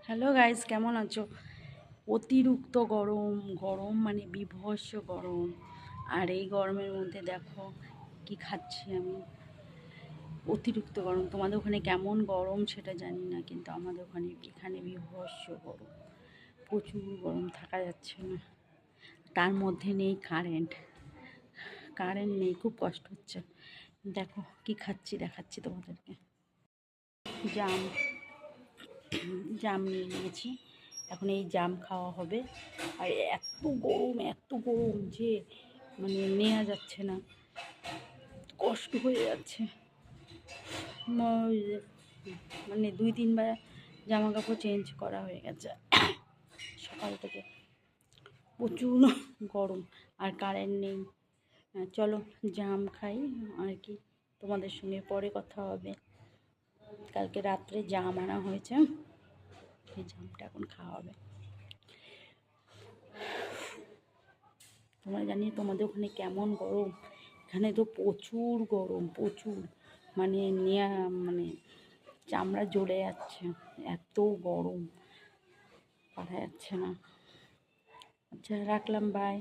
Hello guys, কেমন আছো? অতিরিক্ত গরম গরম মানে বীভৎস গরম। আর এই গরমের মধ্যে দেখো কি খাচ্ছি আমি। অতিরিক্ত গরম। তোমাদের ওখানে কেমন গরম সেটা জানি না, কিন্তু আমাদের এখানে বীভৎস গরম, প্রচুর গরম, থাকা যাচ্ছে না। তার মধ্যে নেই কারেন্ট। কারেন্ট নেই, খুব কষ্ট হচ্ছে। দেখো কি খাচ্ছি, দেখাচ্ছি তোমাদেরকে। জাম জাম নিয়ে নিয়েছি, এখন এই জাম খাওয়া হবে। আর এত গরম যে মানে নেওয়া যাচ্ছে না, কষ্ট হয়ে যাচ্ছে। মানে 2-3 বার জামা কাপড় চেঞ্জ করা হয়ে গেছে সকাল থেকে। প্রচুর গরম আর কারেন্ট নেই। চলো জাম খাই আর কি, তোমাদের সঙ্গে পরে কথা হবে। কালকে রাত্রে জাম আনা হয়েছে, এই জামটা এখন খাওয়া হবে। তোমরা জানি তোমাদের ওখানে কেমন গরম। এখানে তো প্রচুর গরম, প্রচুর, মানে মানে চামড়া জ্বলে যাচ্ছে, এত গরম, পারা যাচ্ছে না। আচ্ছা, রাখলাম, বাই।